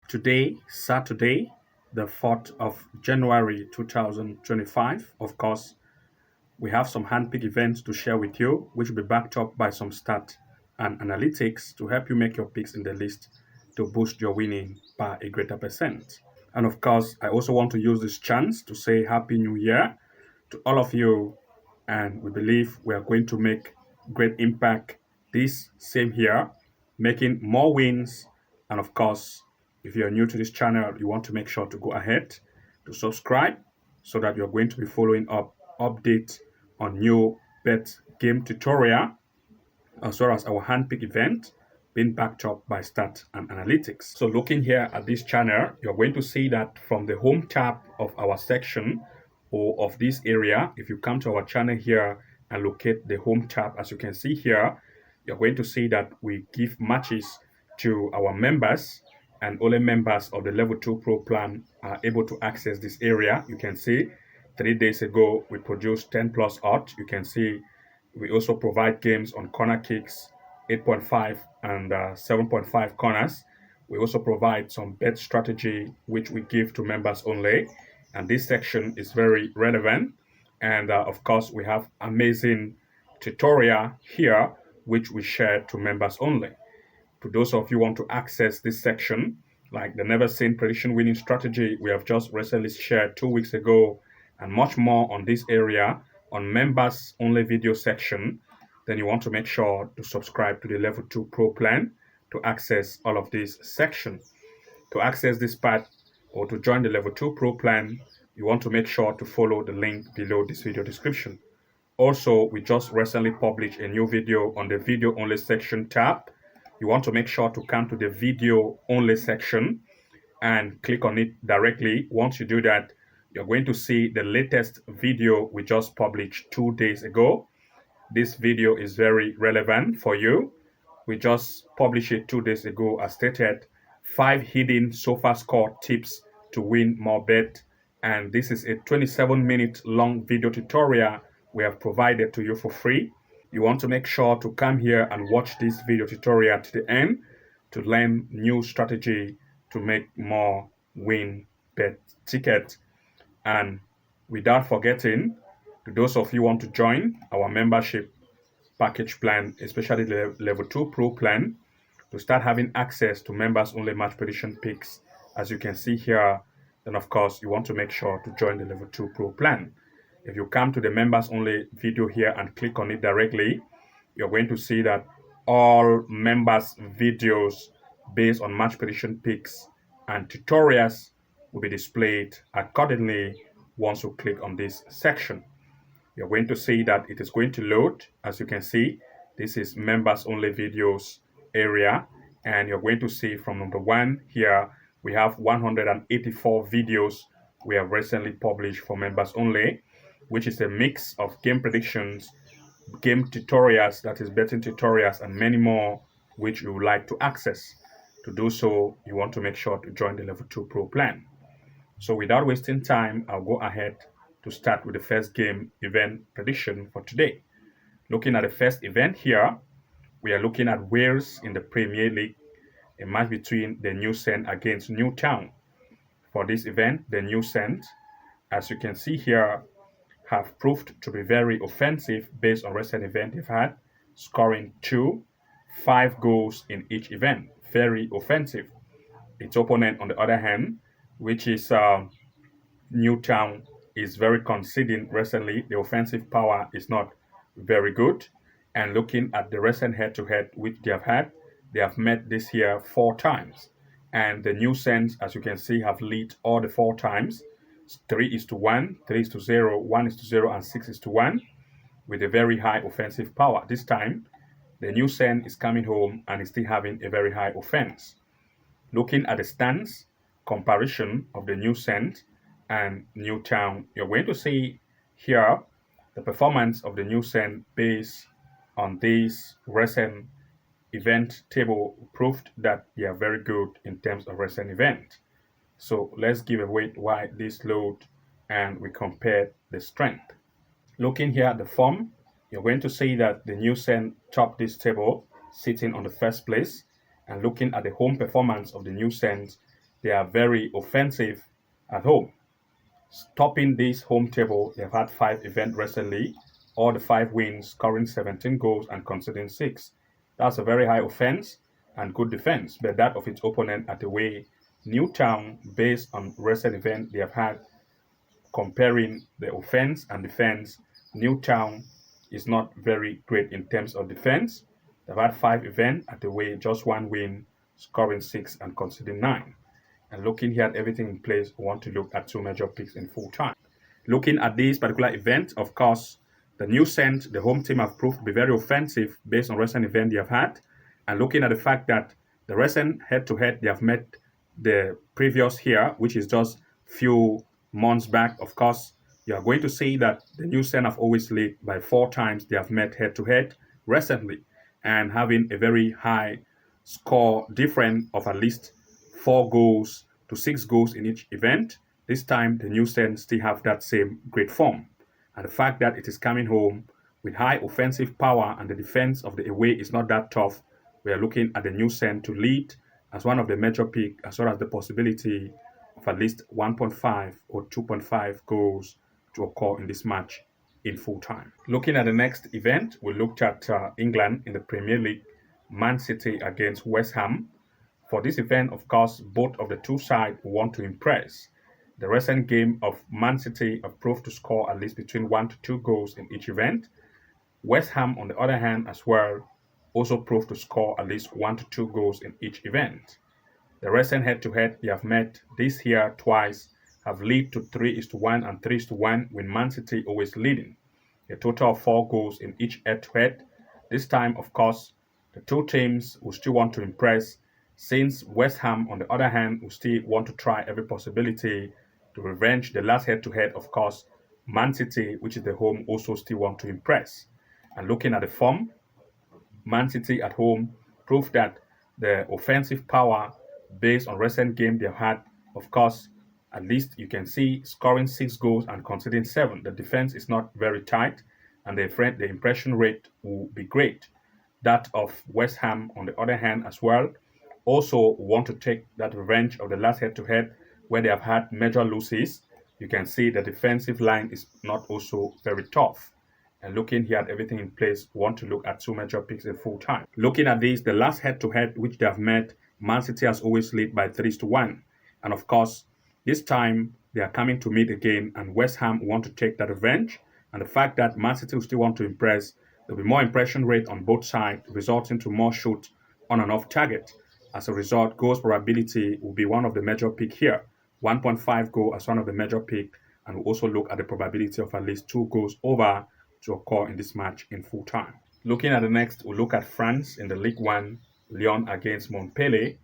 Today, Saturday, the 4th of January 2025, of course, we have some handpicked events to share with you, which will be backed up by some stats and analytics to help you make your picks in the list to boost your winning by a greater percent. And of course, I also want to use this chance to say Happy New Year to all of you. And we believe we are going to make great impact this same year, making more wins. And of course, if you're new to this channel, you want to make sure to go ahead to subscribe so that you're going to be following up updates on new bet game tutorial as well as our handpick event being backed up by stats and analytics. So looking here at this channel, you're going to see that from the home tab of our section or of this area, if you come to our channel here and locate the home tab, as you can see here, you're going to see that we give matches to our members, and only members of the level 2 pro plan are able to access this area. You can see 3 days ago we produced 10 plus odds. You can see we also provide games on corner kicks, 8.5 and 7.5 corners. We also provide some bet strategy, which we give to members only. And this section is very relevant. And of course, we have amazing tutorial here, which we share to members only. To those of you who want to access this section, like the never seen prediction winning strategy we have just recently shared 2 weeks ago, and much more on this area on members only video section, then you want to make sure to subscribe to the level 2 pro plan to access all of these sections. To access this part or to join the level 2 pro plan, you want to make sure to follow the link below this video description. Also, we just recently published a new video on the video only section tab. You want to make sure to come to the video only section and click on it directly. Once you do that, you're going to see the latest video we just published 2 days ago. This video is very relevant for you. We just published it 2 days ago as stated, 5 hidden Sofascore tips to win more bet. And this is a 27-minute long video tutorial we have provided to you for free. You want to make sure to come here and watch this video tutorial to the end to learn new strategy to make more win bet tickets. And without forgetting, to those of you who want to join our membership package plan, especially the level 2 pro plan, to start having access to members only match prediction picks, as you can see here, then of course you want to make sure to join the level 2 pro plan. If you come to the members only video here and click on it directly, you're going to see that all members videos based on match prediction picks and tutorials will be displayed accordingly once you click on this section. You're going to see that it is going to load. As you can see, this is members only videos area, and you're going to see from number 1 here we have 184 videos we have recently published for members only, which is a mix of game predictions, game tutorials, that is betting tutorials, and many more which you would like to access. To do so, you want to make sure to join the level 2 pro plan. So without wasting time, I'll go ahead to start with the first game event prediction for today. Looking at the first event here, we are looking at Wales in the Premier League, a match between the Newtown against Newtown. For this event, the Newtown, as you can see here, have proved to be very offensive based on recent event they've had, scoring 5 goals in each event. Very offensive. Its opponent, on the other hand, which is Newtown, is very conceding recently. The offensive power is not very good. And looking at the recent head-to-head which they have had, they have met this year 4 times. And the Newtown, as you can see, have lead all the 4 times. 3-1, 3-0, 1-0, and 6-1, with a very high offensive power. This time, the Newtown is coming home and is still having a very high offense. Looking at the stance comparison of the Newtown and Newtown, you're going to see here the performance of the Newtown based on this recent event table proved that they are very good in terms of recent event. So let's give a wait while this load and we compare the strength. Looking here at the form, you're going to see that the Newtown top this table, sitting on the first place. And looking at the home performance of the Newtown, They are very offensive at home. Topping this home table, they've had 5 events recently, all the 5 wins, scoring 17 goals and conceding 6. That's a very high offense and good defense, but that of its opponent at away. Newtown, based on recent events they have had, comparing the offense and defense, Newtown is not very great in terms of defense. They've had 5 events at away, just 1 win, scoring 6 and conceding 9. And looking here at everything in place, we want to look at 2 major picks in full time. Looking at this particular event, of course, the new scent, the home team have proved to be very offensive based on recent event they have had. And looking at the fact that the recent head-to-head they have met the previous here, which is just few months back, of course, you are going to see that the new scent have always led by 4 times they have met head-to-head recently, and having a very high score difference of at least 4 goals to 6 goals in each event. This time, the New Saints still have that same great form. And the fact that it is coming home with high offensive power and the defense of the away is not that tough, we are looking at the New Saints to lead as one of the major picks, as well as the possibility of at least 1.5 or 2.5 goals to occur in this match in full time. Looking at the next event, we looked at England in the Premier League, Man City against West Ham. For this event, of course, both of the two sides want to impress. The recent game of Man City have proved to score at least between 1 to 2 goals in each event. West Ham, on the other hand, as well, also proved to score at least 1 to 2 goals in each event. The recent head-to-head they have met this year twice have led to 3-1 and 3-1, with Man City always leading. A total of 4 goals in each head-to-head. This time, of course, the two teams will still want to impress, since West Ham, on the other hand, will still want to try every possibility to revenge the last head-to-head. Of course, Man City, which is the home, also still want to impress. And looking at the form, Man City at home proved that the offensive power based on recent game they've had, of course, at least you can see scoring 6 goals and conceding 7. The defense is not very tight, and the impression rate will be great. That of West Ham, on the other hand, as well, also want to take that revenge of the last head-to-head where they have had major losses. You can see the defensive line is not also very tough. And looking here at everything in place, we want to look at 2 major picks in full time. Looking at this, the last head-to-head which they have met, Man City has always led by 3-1. And of course, this time they are coming to meet again, and West Ham want to take that revenge. And the fact that Man City will still want to impress, there will be more impression rate on both sides, resulting to more shots on and off target. As a result, goals probability will be one of the major pick here. 1.5 goal as one of the major pick, and we'll also look at the probability of at least 2 goals over to occur in this match in full time. Looking at the next, we'll look at France in the Ligue 1, Lyon against Montpellier.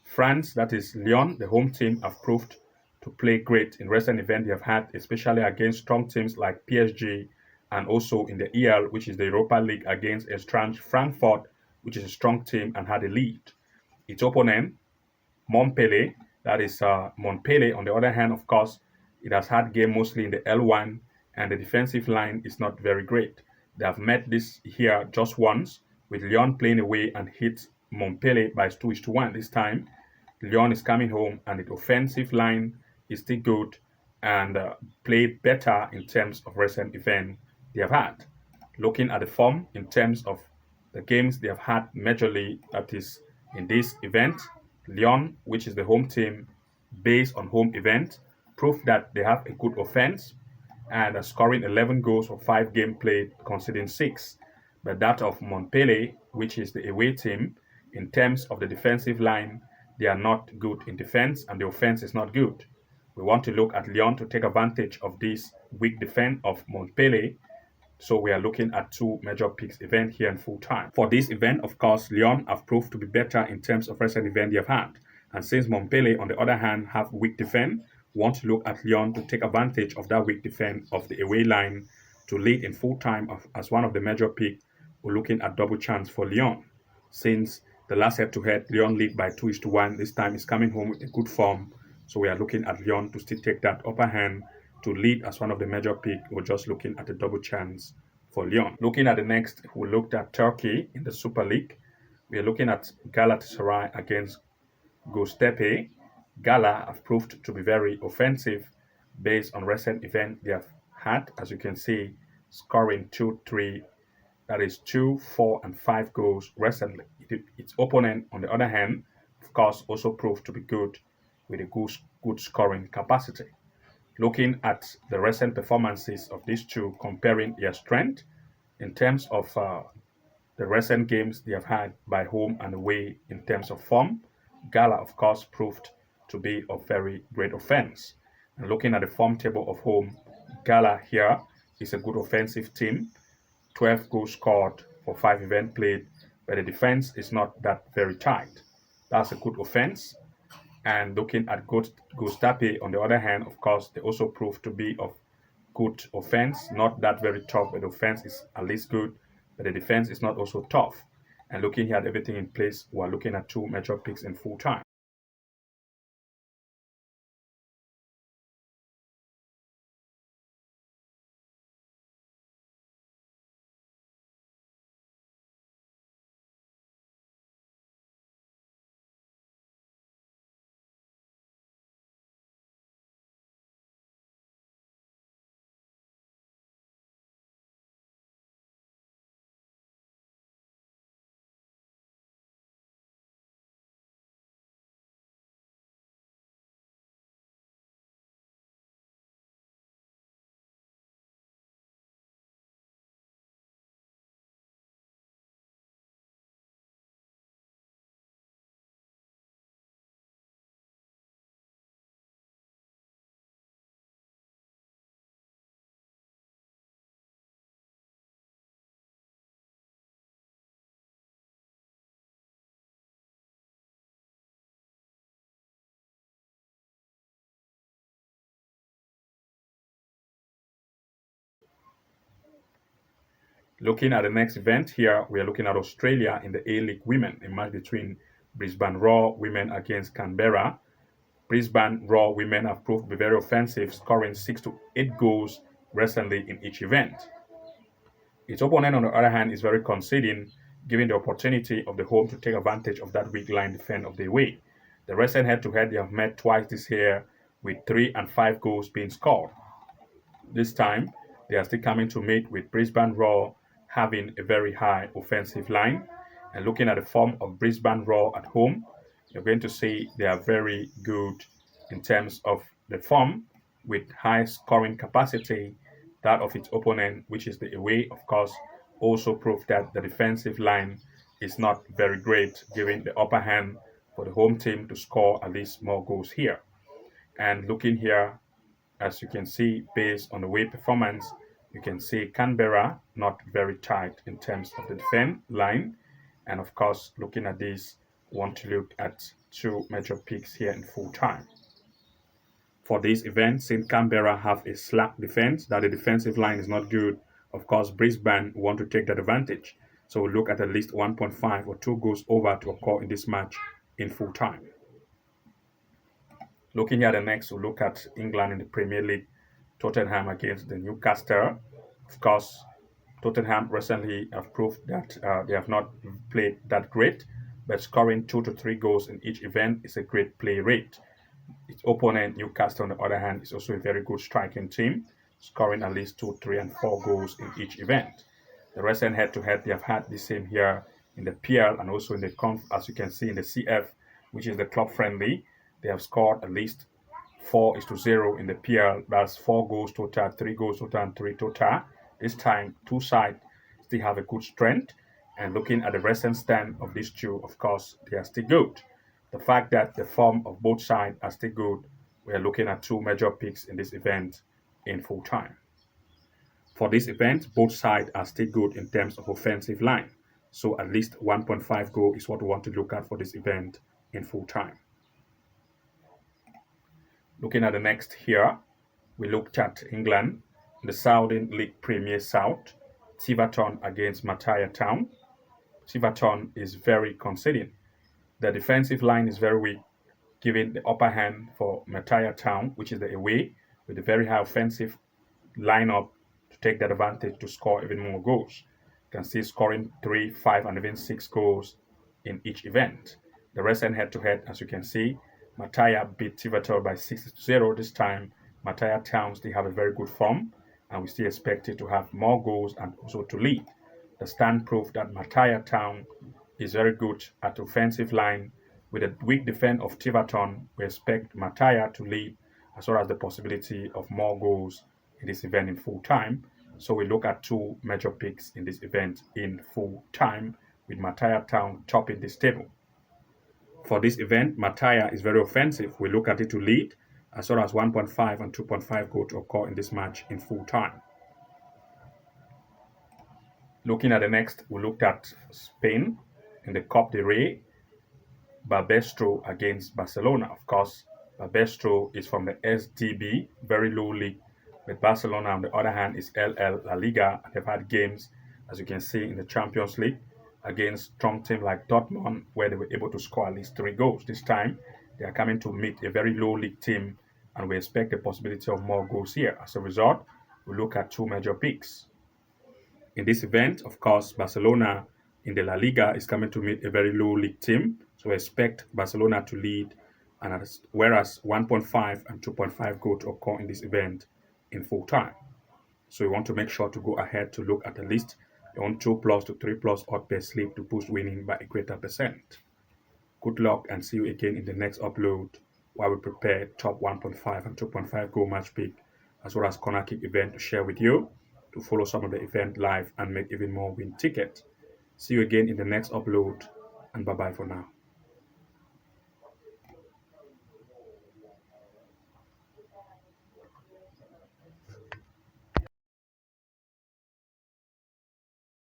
France, that is Lyon, the home team, have proved to play great in recent events they have had, especially against strong teams like PSG, and also in the EL, which is the Europa League, against Eintracht Frankfurt, which is a strong team and had a lead. Its opponent, Montpellier, that is Montpellier, on the other hand, of course, it has had game mostly in the L1, and the defensive line is not very great. They have met this here just once, with Lyon playing away and hit Montpellier by 2-1 this time. Lyon is coming home, and the offensive line is still good and played better in terms of recent event they have had. Looking at the form in terms of the games they have had majorly, that is in this event, Lyon, which is the home team based on home event, proved that they have a good offense and are scoring 11 goals for 5 games played, conceding 6. But that of Montpellier, which is the away team, in terms of the defensive line, they are not good in defense, and the offense is not good. We want to look at Lyon to take advantage of this weak defense of Montpellier. So we are looking at 2 major picks event here in full time. For this event, of course, Lyon have proved to be better in terms of recent event they have had. And since Montpellier, on the other hand, have weak defense, we want to look at Lyon to take advantage of that weak defense of the away line to lead in full time as one of the major picks. We're looking at double chance for Lyon. Since the last head-to-head, Lyon lead by 2-1. This time is coming home with a good form. So we are looking at Lyon to still take that upper hand to lead as one of the major picks. We're just looking at a double chance for Lyon. Looking at the next, we looked at Turkey in the Super League. We are looking at Galatasaray against Goztepe. Gala have proved to be very offensive based on recent events they have had, as you can see, scoring 2, 3, that is 2, 4, and 5 goals recently. Its opponent, on the other hand, of course, also proved to be good with a good scoring capacity. Looking at the recent performances of these two, comparing their strength in terms of the recent games they have had by home and away in terms of form, Gala, of course, proved to be of very great offense. And looking at the form table of home, Gala here is a good offensive team, 12 goals scored for 5 events played, but the defense is not that very tight. That's a good offense. And looking at Goztepe, on the other hand, of course, they also proved to be of good offense, not that very tough, but the offense is at least good, but the defense is not also tough. And looking here at everything in place, we're looking at 2 major picks in full time. Looking at the next event here, we are looking at Australia in the A-League Women, a match between Brisbane Raw women against Canberra. Brisbane Raw women have proved to be very offensive, scoring 6 to 8 goals recently in each event. Its opponent, on the other hand, is very conceding, giving the opportunity of the home to take advantage of that weak line defense of the away. The recent head-to-head they have met twice this year, with 3 and 5 goals being scored. This time, they are still coming to meet with Brisbane Raw having a very high offensive line. And looking at the form of Brisbane Raw at home, you're going to see they are very good in terms of the form, with high scoring capacity. That of its opponent, which is the away, of course, also proved that the defensive line is not very great, giving the upper hand for the home team to score at least more goals here. And looking here, as you can see, based on the way performance, you can see Canberra not very tight in terms of the defense line. And of course, looking at this, want to look at 2 major picks here in full time. For this event, since Canberra have a slack defense, that the defensive line is not good, of course, Brisbane want to take that advantage. So we'll look at least 1.5 or 2 goals over to occur in this match in full time. Looking at the next, we'll look at England in the Premier League, Tottenham against the Newcastle. Of course, Tottenham recently have proved that they have not played that great, but scoring 2 to 3 goals in each event is a great play rate. Its opponent, Newcastle, on the other hand, is also a very good striking team, scoring at least 2, 3, and 4 goals in each event. The recent head-to-head they have had the same here in the PL and also in the as you can see in the CF, which is the club friendly. They have scored at least 4-0 in the PL. That's 4 goals total, 3 goals total, and 3 total. This time, 2 sides still have a good strength. And looking at the recent stand of these two, of course, they are still good. The fact that the form of both sides are still good, we are looking at 2 major picks in this event in full time. For this event, both sides are still good in terms of offensive line. So at least 1.5 goal is what we want to look at for this event in full time. Looking at the next here, we looked at England, the Southern League Premier South, Tiverton against Mataya Town. Tiverton is very conceding. The defensive line is very weak, giving the upper hand for Mataya Town, which is the away, with a very high offensive lineup to take that advantage to score even more goals. You can see scoring 3, 5, and even 6 goals in each event. The recent head-to-head, as you can see, Mataya beat Tivatel by 6-0 this time. Mataya Towns, they have a very good form, and we still expect it to have more goals and also to lead. The stand proved that Mataya Town is very good at offensive line. With a weak defense of Tiverton, we expect Mataya to lead, as well as the possibility of more goals in this event in full time. So we look at two major picks in this event in full time, with Mataya Town topping this table. For this event, Mataya is very offensive. We look at it to lead, as well as 1.5 and 2.5 goal to occur in this match in full time. Looking at the next, we looked at Spain in the Coupe de Rey, Barbastro against Barcelona. Of course, Barbastro is from the SDB, very low league, but Barcelona, on the other hand, is LL La Liga. They've had games, as you can see, in the Champions League against strong teams like Dortmund, where they were able to score at least 3 goals. This time, they are coming to meet a very low league team, and we expect the possibility of more goals here. As a result, we look at two major picks. In this event, of course, Barcelona in the La Liga is coming to meet a very low league team, so we expect Barcelona to lead, and whereas 1.5 and 2.5 goal to occur in this event in full time. So you want to make sure to go ahead to look at the list on 2+ to 3+ odd pair slip to boost winning by a greater percent. Good luck and see you again in the next upload while we prepare top 1.5 and 2.5 goal match pick, as well as corner kick event to share with you, to follow some of the event live and make even more win ticket. See you again in the next upload, and bye bye for now.